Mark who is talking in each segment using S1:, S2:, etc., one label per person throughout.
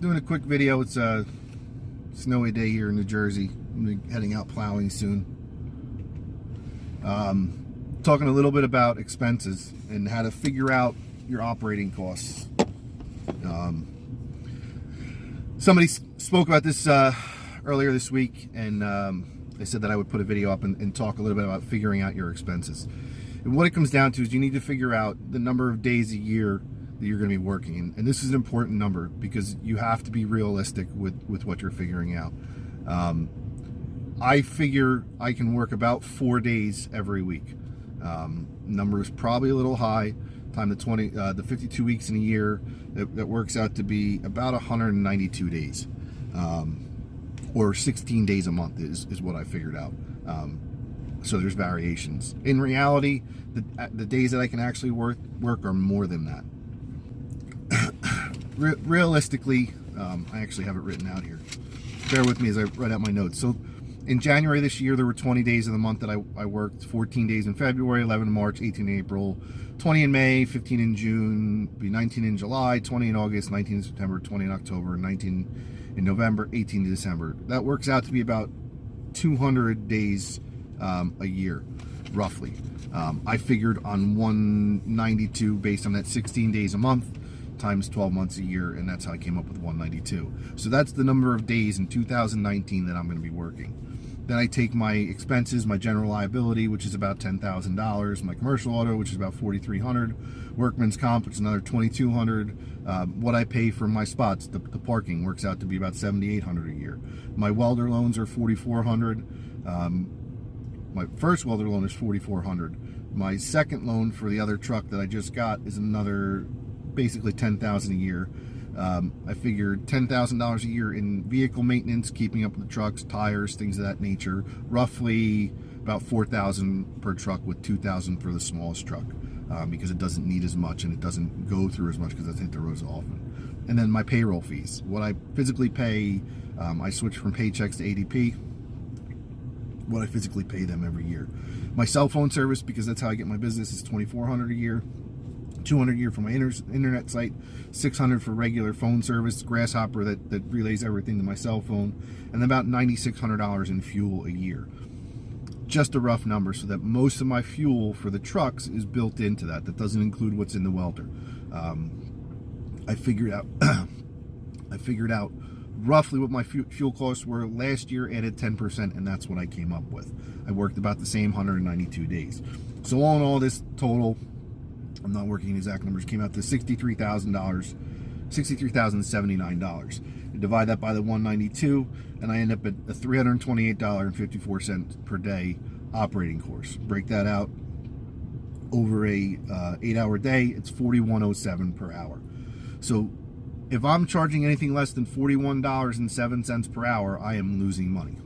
S1: doing a quick video. It's a snowy day here in New Jersey. I'm heading out plowing soon. Talking a little bit about expenses and how to figure out your operating costs. Somebody spoke about this earlier this week, and they said that I would put a video up and talk a little bit about figuring out your expenses. And what it comes down to is you need to figure out the number of days a year that you're going to be working. And this is an important number because you have to be realistic with what you're figuring out. I figure I can work about 4 days every week. Number is probably a little high. Time the 52 weeks in a year, that works out to be about 192 days. Or 16 days a month is what I figured out. So there's variations. In reality, the days that I can actually work are more than that. Realistically, I actually have it written out here. Bear with me as I write out my notes. So in January this year, there were 20 days of the month that I worked. 14 days in February, 11 in March, 18 in April, 20 in May, 15 in June, 19 in July, 20 in August, 19 in September, 20 in October, 19 in November, 18 in December. That works out to be about 200 days a year, roughly. I figured on 192 based on that 16 days a month times 12 months a year, and that's how I came up with 192. So that's the number of days in 2019 that I'm going to be working. Then I take my expenses, my general liability, which is about $10,000, my commercial auto, which is about $4,300, workman's comp, which is another $2,200. What I pay for my spots, the parking, works out to be about $7,800 a year. My welder loans are $4,400. My first welder loan is $4,400. My second loan for the other truck that I just got is another basically $10,000 a year. I figured $10,000 a year in vehicle maintenance, keeping up with the trucks, tires, things of that nature. Roughly about $4,000 per truck, with $2,000 for the smallest truck, because it doesn't need as much and it doesn't go through as much because it doesn't hit the roads often. And then my payroll fees, what I physically pay. I switched from Paychex to ADP. What I physically pay them every year. My cell phone service, because that's how I get my business, is $2,400 a year. $200 a year for my internet site, $600 for regular phone service, Grasshopper that relays everything to my cell phone, and about $9,600 in fuel a year. Just a rough number, so that most of my fuel for the trucks is built into that. That doesn't include what's in the welder. I figured out roughly what my fuel costs were last year, added 10%, and that's what I came up with. I worked about the same 192 days. So all in all, this total, I'm not working in exact numbers, came out to $63,079. Divide that by the 192, and I end up at a $328.54 per day operating course. Break that out over a 8-hour day, it's $41.07 per hour. So if I'm charging anything less than $41.07 per hour, I am losing money,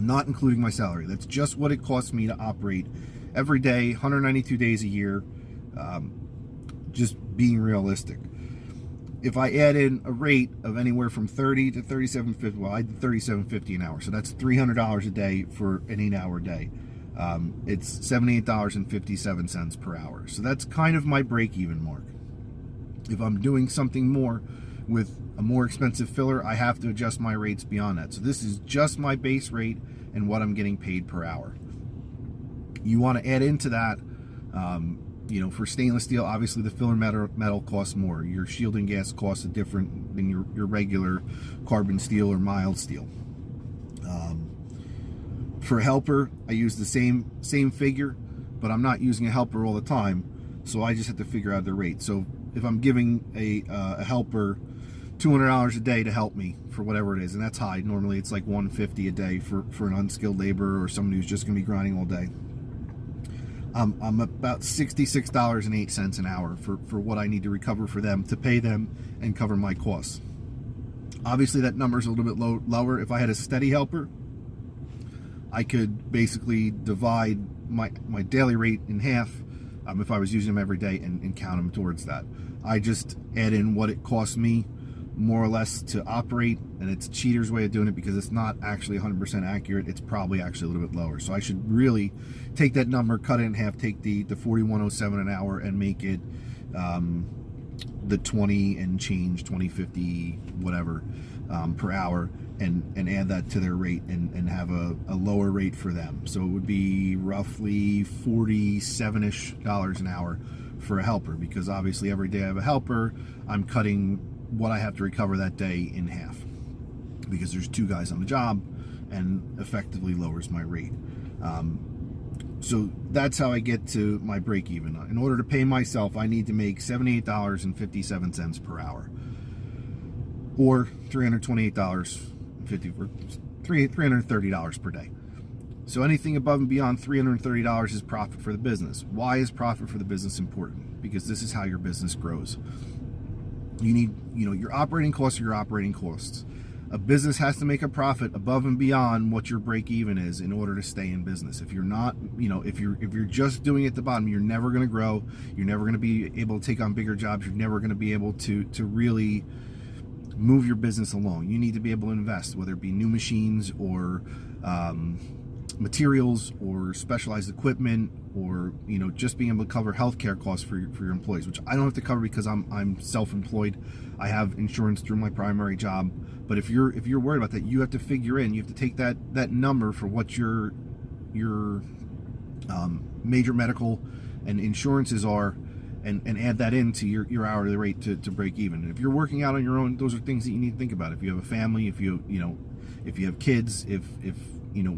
S1: not including my salary. That's just what it costs me to operate every day, 192 days a year. Just being realistic. If I add in a rate of anywhere from $30 to $37.50, well, I did $37.50 an hour, so that's $300 a day for an 8-hour day. It's $78.57 per hour. So that's kind of my break-even mark. If I'm doing something more with a more expensive filler, I have to adjust my rates beyond that. So this is just my base rate and what I'm getting paid per hour. You want to add into that, for stainless steel, obviously the filler metal costs more. Your shielding gas costs are different than your regular carbon steel or mild steel. For a helper, I use the same figure, but I'm not using a helper all the time, so I just have to figure out the rate. So if I'm giving a helper $200 a day to help me for whatever it is, and that's high. Normally it's like $150 a day for an unskilled laborer or someone who's just going to be grinding all day. I'm about $66.08 an hour for what I need to recover for them, to pay them and cover my costs. Obviously that number is a little bit lower. If I had a steady helper, I could basically divide my daily rate in half if I was using them every day and count them towards that. I just add in what it costs me more or less to operate, and it's a cheater's way of doing it because it's not actually 100% accurate. It's probably actually a little bit lower. So I should really take that number, cut it in half, take the 41.07 an hour and make it the 20 and change, 20.50, whatever, per hour, and add that to their rate and have a lower rate for them. So it would be roughly $47-ish an hour for a helper, because obviously every day I have a helper, I'm cutting what I have to recover that day in half, because there's 2 guys on the job, and effectively lowers my rate. So that's how I get to my break even. In order to pay myself, I need to make $78.57 per hour, or $330 per day. So anything above and beyond $330 is profit for the business. Why is profit for the business important? Because this is how your business grows. You need, your operating costs are your operating costs. A business has to make a profit above and beyond what your break even is in order to stay in business. If you're not, if you're just doing it at the bottom, you're never going to grow. You're never going to be able to take on bigger jobs. You're never going to be able to really move your business along. You need to be able to invest, whether it be new machines or materials or specialized equipment, or just being able to cover healthcare costs for your employees, which I don't have to cover because I'm self-employed. I have insurance through my primary job. But if you're worried about that, you have to figure in, you have to take that number for what your major medical and insurances are, and add that into your hourly rate to break even. And if you're working out on your own, those are things that you need to think about. If you have a family, if you have kids, if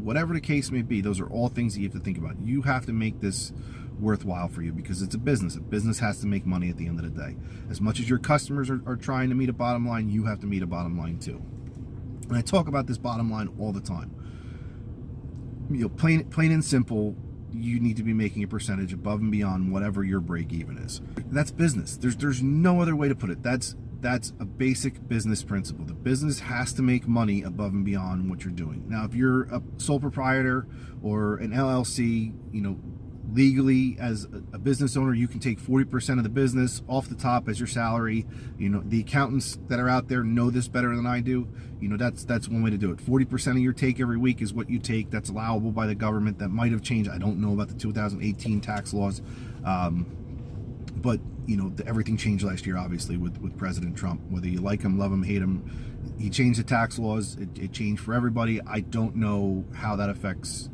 S1: whatever the case may be, those are all things that you have to think about. You have to make this worthwhile for you, because it's a business. A business has to make money at the end of the day. As much as your customers are trying to meet a bottom line, you have to meet a bottom line too. And I talk about this bottom line all the time. Plain and simple, you need to be making a percentage above and beyond whatever your break even is. That's business. There's no other way to put it. That's a basic business principle. The business has to make money above and beyond what you're doing. Now, if you're a sole proprietor or an LLC, legally as a business owner, you can take 40% of the business off the top as your salary. The accountants that are out there know this better than I do. That's one way to do it. 40% of your take every week is what you take. That's allowable by the government. That might have changed. I don't know about the 2018 tax laws, but everything changed last year, obviously, with President Trump. Whether you like him, love him, hate him, he changed the tax laws. It changed for everybody. I don't know how that affects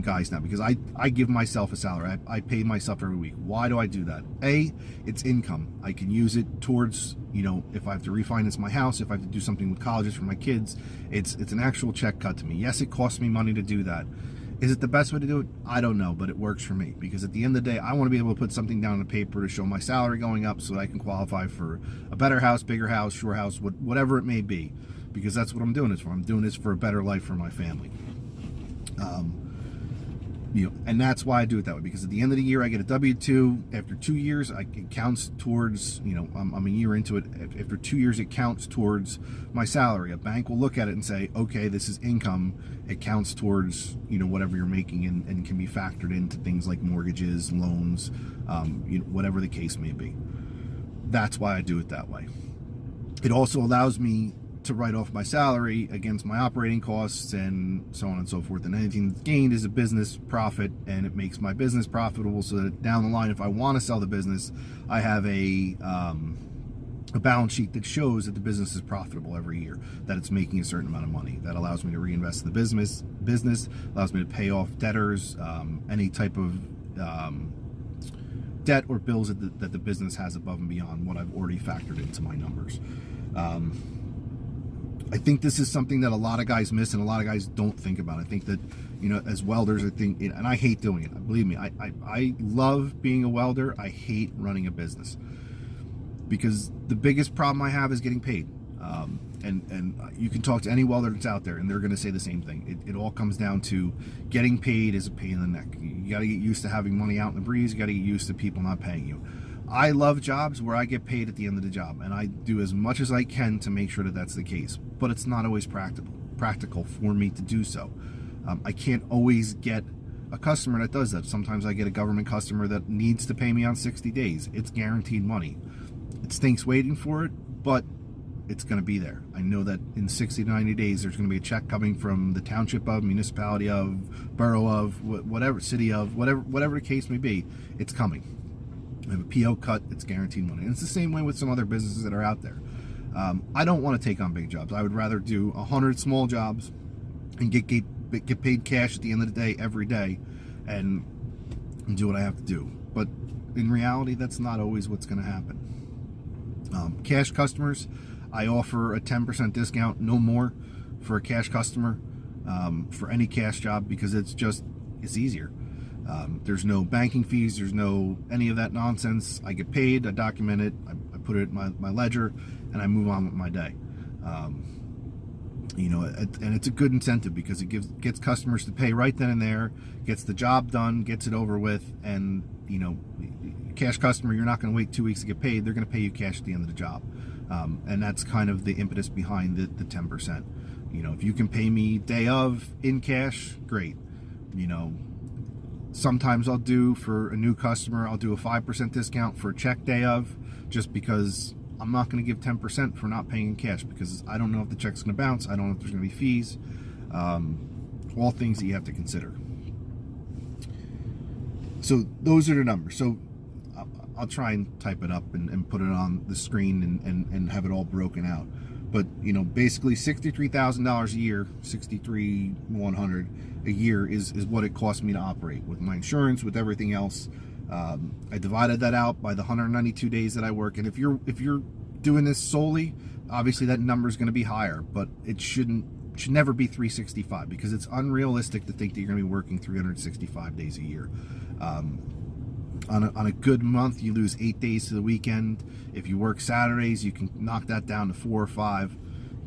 S1: guys now, because I give myself a salary. I pay myself every week. Why do I do that? It's income. I can use it towards, if I have to refinance my house, if I have to do something with colleges for my kids, it's an actual check cut to me. Yes, it costs me money to do that. Is it the best way to do it? I don't know, but it works for me, because at the end of the day, I want to be able to put something down on the paper to show my salary going up so that I can qualify for a better house, bigger house, shore house, whatever it may be, because that's what I'm doing this for. I'm doing this for a better life for my family. And that's why I do it that way, because at the end of the year, I get a W-2. After 2 years, it counts towards, I'm a year into it. After 2 years, it counts towards my salary. A bank will look at it and say, okay, this is income. It counts towards, whatever you're making, and can be factored into things like mortgages, loans, whatever the case may be. That's why I do it that way. It also allows me to write off my salary against my operating costs and so on and so forth. And anything that's gained is a business profit, and it makes my business profitable, so that down the line, if I want to sell the business, I have a balance sheet that shows that the business is profitable every year, that it's making a certain amount of money. That allows me to reinvest in the business, allows me to pay off debtors, any type of debt or bills that the business has above and beyond what I've already factored into my numbers. I think this is something that a lot of guys miss, and a lot of guys don't think about. I think that, as welders, I think, and I hate doing it. Believe me, I love being a welder. I hate running a business, because the biggest problem I have is getting paid. And you can talk to any welder that's out there, and they're going to say the same thing. It all comes down to getting paid is a pain in the neck. You got to get used to having money out in the breeze. You got to get used to people not paying you. I love jobs where I get paid at the end of the job, and I do as much as I can to make sure that that's the case. But it's not always practical for me to do so. I can't always get a customer that does that. Sometimes I get a government customer that needs to pay me on 60 days. It's guaranteed money. It stinks waiting for it, but it's going to be there. I know that in 60 to 90 days, there's going to be a check coming from the township of, municipality of, borough of, whatever, city of, whatever the case may be. It's coming. I have a PO cut, it's guaranteed money. And it's the same way with some other businesses that are out there. I don't want to take on big jobs. I would rather do 100 small jobs and get paid cash at the end of the day every day and do what I have to do. But in reality, that's not always what's going to happen. Cash customers, I offer a 10% discount, no more, for a cash customer for any cash job, because it's easier. There's no banking fees, there's no any of that nonsense. I get paid, I document it, I put it in my ledger, and I move on with my day. And it's a good incentive because it gets customers to pay right then and there, gets the job done, gets it over with, and cash customer, you're not going to wait 2 weeks to get paid. They're going to pay you cash at the end of the job. And that's kind of the impetus behind the 10%. If you can pay me day of in cash, great. Sometimes I'll do, for a new customer, I'll do a 5% discount for a check day of, just because I'm not going to give 10% for not paying in cash, because I don't know if the check's going to bounce. I don't know if there's going to be fees. All things that you have to consider. So those are the numbers. So I'll try and type it up and put it on the screen and have it all broken out. But basically $63,000 a year, $63,100 a year is what it costs me to operate, with my insurance, with everything else. I divided that out by the 192 days that I work, and if you're doing this solely, obviously that number is going to be higher, but it should never be 365, because it's unrealistic to think that you're going to be working 365 days a year. On a good month, you lose 8 days to the weekend. If you work Saturdays, you can knock that down to 4 or 5.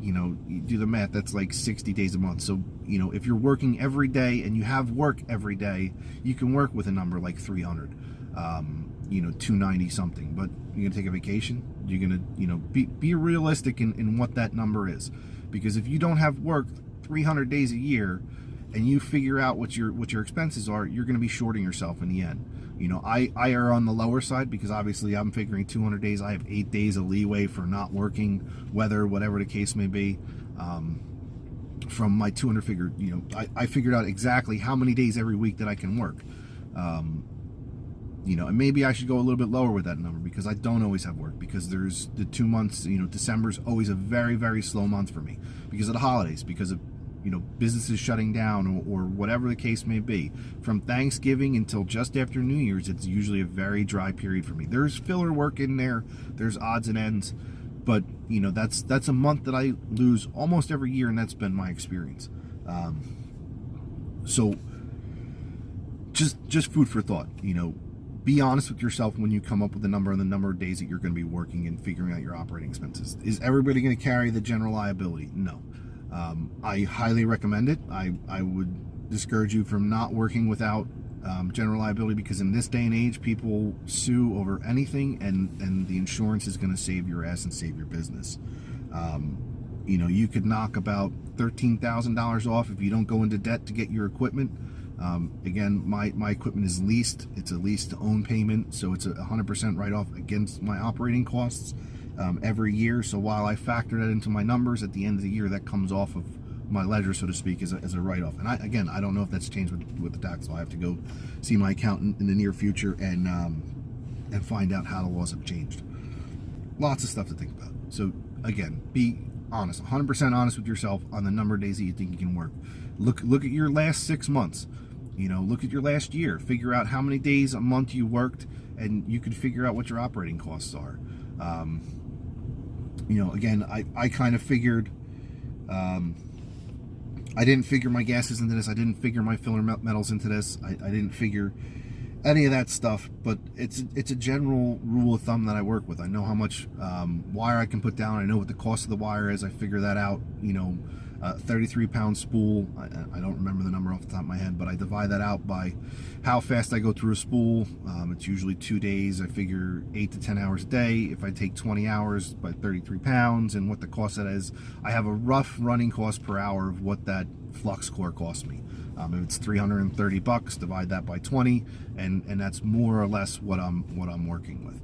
S1: You do the math, that's like 60 days a month. So, if you're working every day and you have work every day, you can work with a number like 300, 290 something. But you're gonna take a vacation, you're gonna, be realistic in what that number is. Because if you don't have work 300 days a year and you figure out what your expenses are, you're gonna be shorting yourself in the end. I err on the lower side, because obviously I'm figuring 200 days. I have 8 days of leeway for not working, weather, whatever the case may be. From my 200 figure, I figured out exactly how many days every week that I can work. And maybe I should go a little bit lower with that number, because I don't always have work, because there's the 2 months, December's always a very, very slow month for me because of the holidays, because of businesses shutting down, or whatever the case may be. From Thanksgiving until just after New Year's, it's usually a very dry period for me. There's filler work in there, there's odds and ends, but that's a month that I lose almost every year, and that's been my experience. So just food for thought. Be honest with yourself when you come up with the number and the number of days that you're going to be working and figuring out your operating expenses. Is everybody going to carry the general liability? No. I highly recommend it. I would discourage you from not working without general liability, because in this day and age, people sue over anything, and the insurance is going to save your ass and save your business. You could knock about $13,000 off if you don't go into debt to get your equipment. Again, my equipment is leased. It's a lease to own payment, so it's a 100% write-off against my operating costs every year. So while I factor that into my numbers, at the end of the year, that comes off of my ledger, so to speak, as a write-off. And I don't know if that's changed with the tax law. I have to go see my accountant in the near future and find out how the laws have changed. Lots of stuff to think about. So again, be honest, 100% honest with yourself on the number of days that you think you can work. Look at your last 6 months. Look at your last year. Figure out how many days a month you worked, and you can figure out what your operating costs are. Again, I kind of figured, I didn't figure my gases into this. I didn't figure my filler metals into this. I didn't figure any of that stuff, but it's a general rule of thumb that I work with. I know how much wire I can put down. I know what the cost of the wire is. I figure that out. 33-pound spool. I don't remember the number off the top of my head, but I divide that out by how fast I go through a spool. It's usually 2 days. I figure 8 to 10 hours a day. If I take 20 hours by 33 pounds and what the cost of that is, I have a rough running cost per hour of what that flux core costs me. If it's $330, divide that by 20, and that's more or less what I'm working with.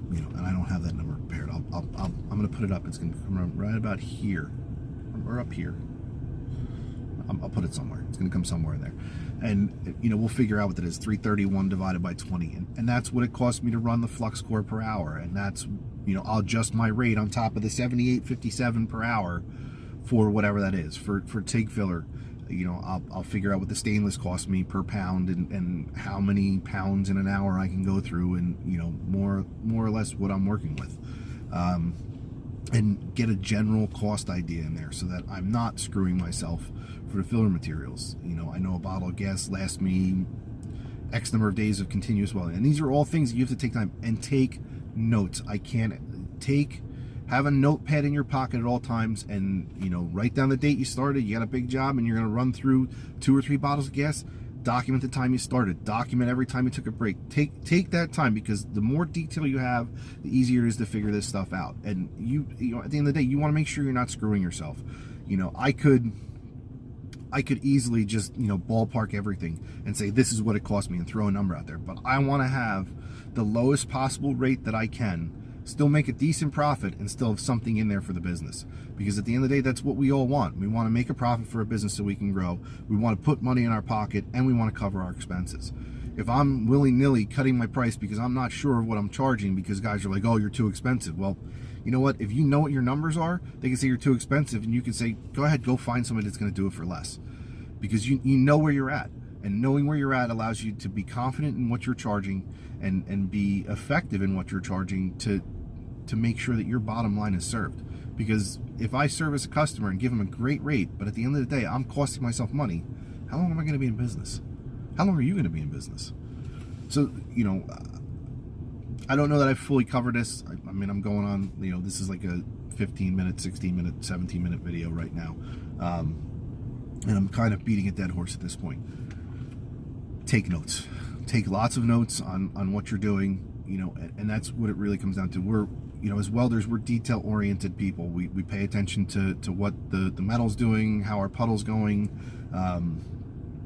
S1: And I don't have that number prepared. I'm going to put it up. It's going to come right about here, or up here. I'll put it somewhere. It's going to come somewhere in there. And, you know, we'll figure out what it is, 331 divided by 20. And that's what it costs me to run the flux core per hour. And that's, you know, I'll adjust my rate on top of the 78.57 per hour for whatever that is. For TIG filler, you know, I'll figure out what the stainless costs me per pound and how many pounds in an hour I can go through, and, you know, more or less what I'm working with. And get a general cost idea in there so that I'm not screwing myself for the filler materials. You know, I know a bottle of gas lasts me X number of days of continuous welding. And these are all things that you have to take time and take notes. I can't have a notepad in your pocket at all times and, you know, write down the date you started. You got a big job and you're going to run through 2 or 3 bottles of gas. Document the time you started. Document every time you took a break. Take that time, because the more detail you have, the easier it is to figure this stuff out. And you know, at the end of the day, you want to make sure you're not screwing yourself. You know, I could easily just, you know, ballpark everything and say this is what it cost me and throw a number out there. But I want to have the lowest possible rate that I can, still make a decent profit, and still have something in there for the business. Because at the end of the day, that's what we all want. We want to make a profit for a business so we can grow. We want to put money in our pocket, and we want to cover our expenses. If I'm willy-nilly cutting my price because I'm not sure of what I'm charging, because guys are like, oh, you're too expensive. Well, you know what? If you know what your numbers are, they can say you're too expensive, and you can say, go ahead, go find somebody that's going to do it for less. Because you know where you're at. And knowing where you're at allows you to be confident in what you're charging and be effective in what you're charging to make sure that your bottom line is served. Because if I service a customer and give them a great rate, but at the end of the day, I'm costing myself money, how long am I going to be in business? How long are you going to be in business? So, you know, I don't know that I've fully covered this. I mean, I'm going on, you know, this is like a 15-minute, 16-minute, 17-minute video right now. And I'm kind of beating a dead horse at this point. Take notes. Take lots of notes on what you're doing, you know, and that's what it really comes down to. We're, you know, as welders, we're detail-oriented people. We pay attention to what the metal's doing, how our puddle's going,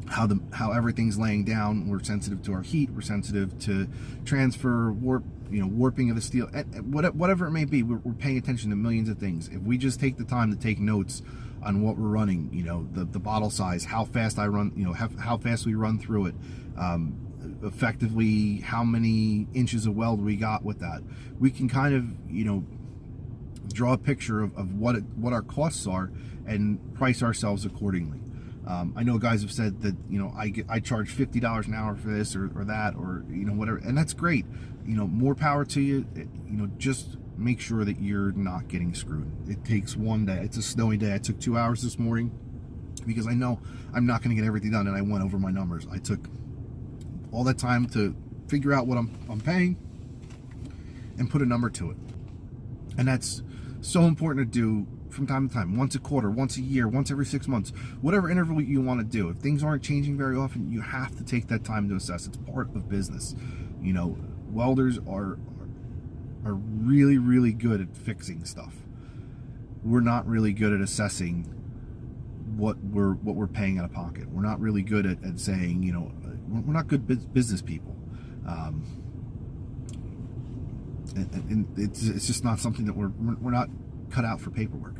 S1: how everything's laying down. We're sensitive to our heat. We're sensitive to transfer, warping of the steel. Whatever it may be, we're paying attention to millions of things. If we just take the time to take notes on what we're running, you know, the bottle size, how fast I run, you know, how fast we run through it, effectively how many inches of weld we got with that, we can kind of, you know, draw a picture of what our costs are and price ourselves accordingly. I know guys have said that, you know, I charge $50 an hour for this or that, or, you know, whatever, and that's great. You know, more power to you. You know, just make sure that you're not getting screwed. It takes one day. It's a snowy day. I took 2 hours this morning because I know I'm not going to get everything done, and I went over my numbers. I took all that time to figure out what I'm paying and put a number to it. And that's so important to do from time to time, once a quarter, once a year, once every 6 months, whatever interval you want to do. If things aren't changing very often, you have to take that time to assess. It's part of business. You know, welders are really, really good at fixing stuff. We're not really good at assessing what we're paying out of pocket. We're not really good at saying, you know, we're not good business people. And it's just not something that we're not cut out for paperwork.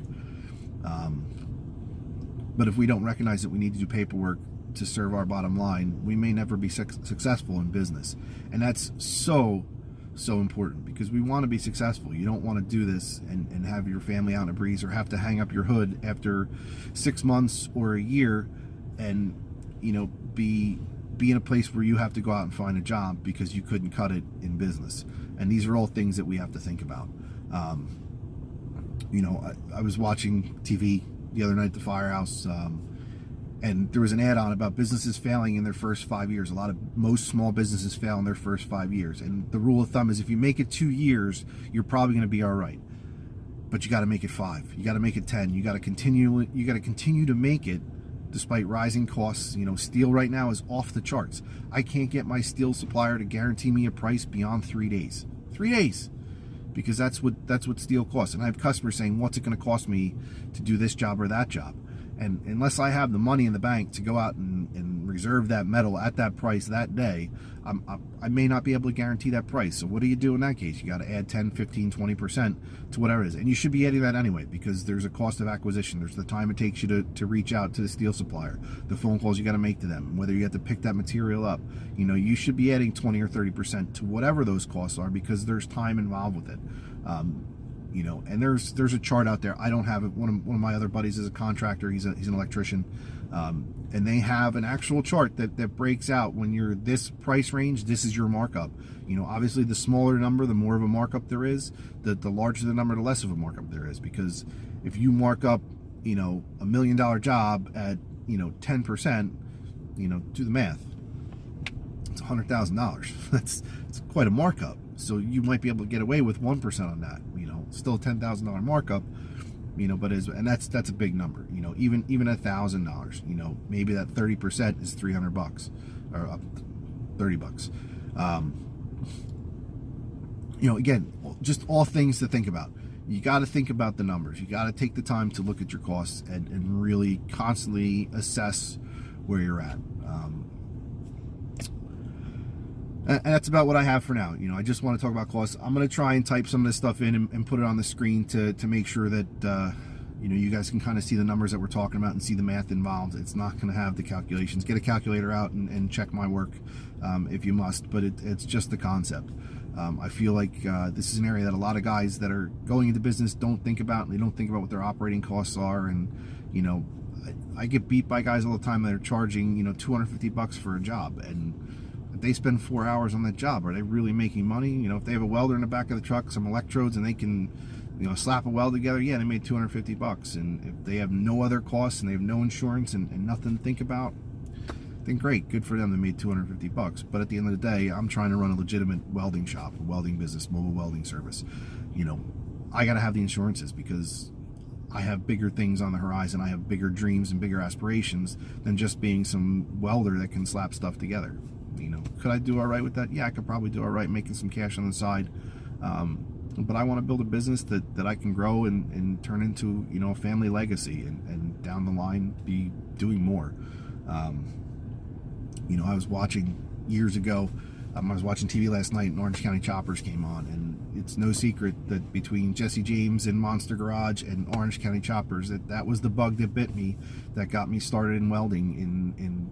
S1: But if we don't recognize that we need to do paperwork to serve our bottom line, we may never be successful in business. And that's so important, because we want to be successful. You don't want to do this and have your family out in a breeze, or have to hang up your hood after 6 months or a year and, you know, be in a place where you have to go out and find a job because you couldn't cut it in business. And these are all things that we have to think about. You know, I was watching TV the other night at the firehouse, and there was an ad on about businesses failing in their first 5 years. Most small businesses fail in their first 5 years. And the rule of thumb is if you make it 2 years, you're probably going to be all right. But you got to make it 5. You got to make it 10. You got to continue to make it despite rising costs. You know, steel right now is off the charts. I can't get my steel supplier to guarantee me a price beyond 3 days. 3 days. Because that's what steel costs. And I have customers saying, what's it going to cost me to do this job or that job? And unless I have the money in the bank to go out and reserve that metal at that price that day, I may not be able to guarantee that price. So what do you do in that case? You got to add 10, 15, 20% to whatever it is. And you should be adding that anyway, because there's a cost of acquisition. There's the time it takes you to reach out to the steel supplier, the phone calls you got to make to them, whether you have to pick that material up. You should be adding 20 or 30% to whatever those costs are, because there's time involved with it. And there's a chart out there. I don't have it. One of my other buddies is a contractor. He's an electrician, and they have an actual chart that breaks out when you're this price range. This is your markup. Obviously, the smaller the number, the more of a markup there is. The larger the number, the less of a markup there is. Because if you mark up, $1 million job at 10%, do the math. It's $100,000. It's quite a markup. So you might be able to get away with 1% on that. Still a $10,000 markup. But that's a big number. Even $1,000. Maybe that 30% is $300 or $30. Again, just all things to think about. You got to think about the numbers. You got to take the time to look at your costs and really constantly assess where you're at. And that's about what I have for now. I just want to talk about costs. I'm going to try and type some of this stuff in and put it on the screen to make sure that you guys can kind of see the numbers that we're talking about and see the math involved. It's not going to have the calculations. Get a calculator out and check my work if you must, but it's just the concept. I feel like this is an area that a lot of guys that are going into business don't think about. They don't think about what their operating costs are. And I get beat by guys all the time that are charging $250 for a job, and they spend 4 hours on that job. Are they really making money? If they have a welder in the back of the truck, some electrodes, and they can slap a weld together, yeah, they made $250. And if they have no other costs and they have no insurance and nothing to think about, then great, good for them. They made $250. But at the end of the day, I'm trying to run a legitimate welding shop, a welding business, mobile welding service. I got to have the insurances, because I have bigger things on the horizon. I have bigger dreams and bigger aspirations than just being some welder that can slap stuff together. Could I do all right with that? Yeah, I could probably do all right making some cash on the side. But I want to build a business that I can grow and turn into, a family legacy, and down the line be doing more. I was watching years ago, I was watching TV last night, and Orange County Choppers came on, and it's no secret that between Jesse James and Monster Garage and Orange County Choppers, that was the bug that bit me, that got me started in welding in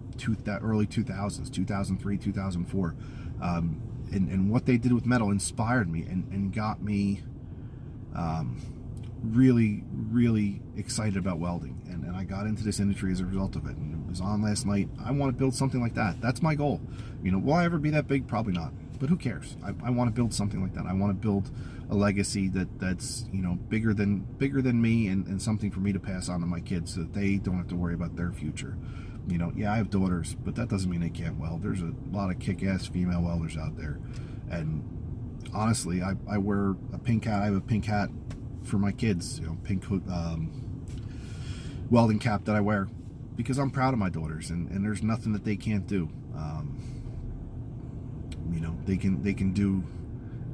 S1: early 2000s, 2003, 2004. And what they did with metal inspired me and got me really, really excited about welding. And I got into this industry as a result of it. And it was on last night. I want to build something like that. That's my goal. Will I ever be that big? Probably not. But who cares? I want to build something like that. I want to build a legacy that's bigger than me, and something for me to pass on to my kids, so that they don't have to worry about their future. Yeah, I have daughters, but that doesn't mean they can't weld. There's a lot of kick-ass female welders out there. And honestly, I wear a pink hat. I have a pink hat for my kids, pink welding cap that I wear, because I'm proud of my daughters, and there's nothing that they can't do. They can do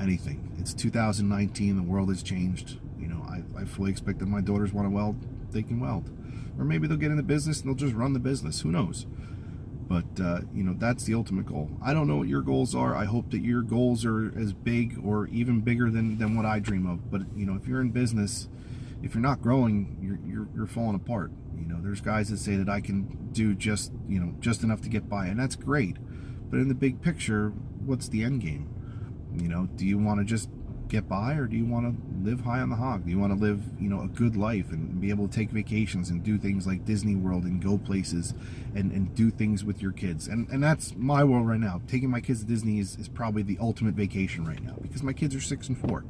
S1: anything. It's 2019. The world has changed. I fully expect that my daughters want to weld. They can weld, or maybe they'll get in the business and they'll just run the business. Who knows? But that's the ultimate goal. I don't know what your goals are. I hope that your goals are as big or even bigger than what I dream of. But if you're in business, if you're not growing, you're falling apart. There's guys that say that I can do just enough to get by, and that's great. But in the big picture, what's the end game? Do you want to just get by, or do you want to live high on the hog? Do you want to live, a good life and be able to take vacations and do things like Disney World and go places and do things with your kids? And that's my world right now. Taking my kids to Disney is probably the ultimate vacation right now, because my kids are 6 and 4.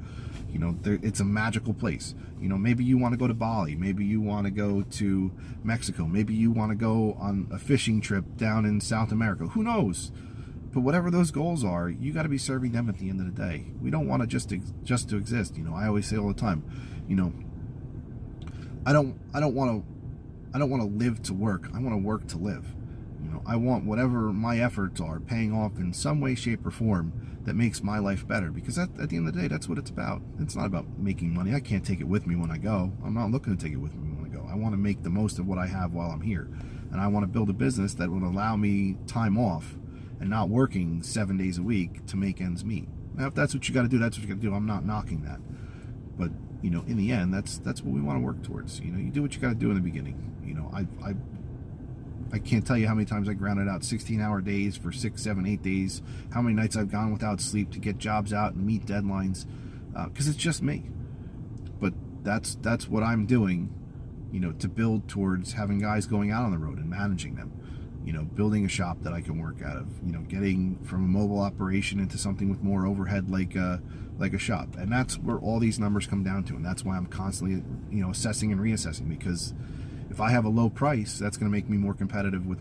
S1: It's a magical place. Maybe you want to go to Bali. Maybe you want to go to Mexico. Maybe you want to go on a fishing trip down in South America. Who knows? But whatever those goals are, you got to be serving them at the end of the day. We don't want to just to exist. I always say all the time, I don't want to live to work. I want to work to live. I want whatever my efforts are paying off in some way, shape, or form that makes my life better. Because at the end of the day, that's what it's about. It's not about making money. I can't take it with me when I go. I'm not looking to take it with me when I go. I want to make the most of what I have while I'm here. And I want to build a business that would allow me time off and not working 7 days a week to make ends meet. Now, if that's what you got to do, that's what you got to do. I'm not knocking that. But, you know, in the end, that's what we want to work towards. You know, you do what you got to do in the beginning. You know, I can't tell you how many times I grounded out 16-hour days for 6, 7, 8 days, how many nights I've gone without sleep to get jobs out and meet deadlines, because it's just me. But that's what I'm doing, you know, to build towards having guys going out on the road and managing them, you know, building a shop that I can work out of, you know, getting from a mobile operation into something with more overhead like a shop. And that's where all these numbers come down to, and that's why I'm constantly, you know, assessing and reassessing, because if I have a low price, that's going to make me more competitive with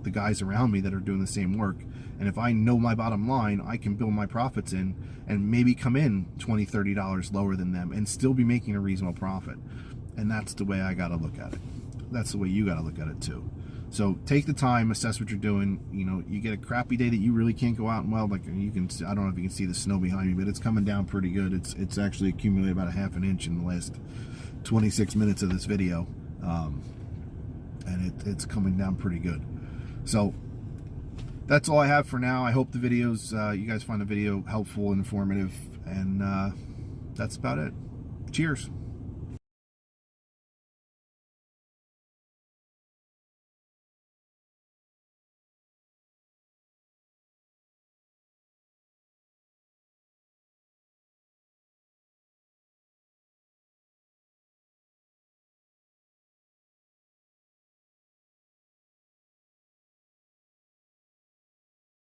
S1: the guys around me that are doing the same work. And if I know my bottom line, I can build my profits in and maybe come in $20, $30 lower than them and still be making a reasonable profit. And that's the way I got to look at it. That's the way you got to look at it too. So take the time, assess what you're doing. You know, you get a crappy day that you really can't go out and weld. Like you can, I don't know if you can see the snow behind me, but it's coming down pretty good. It's actually accumulated about a ½ an inch in the last 26 minutes of this video. And it's coming down pretty good. So that's all I have for now. I hope the videos, you guys find the video helpful and informative, and that's about it. Cheers.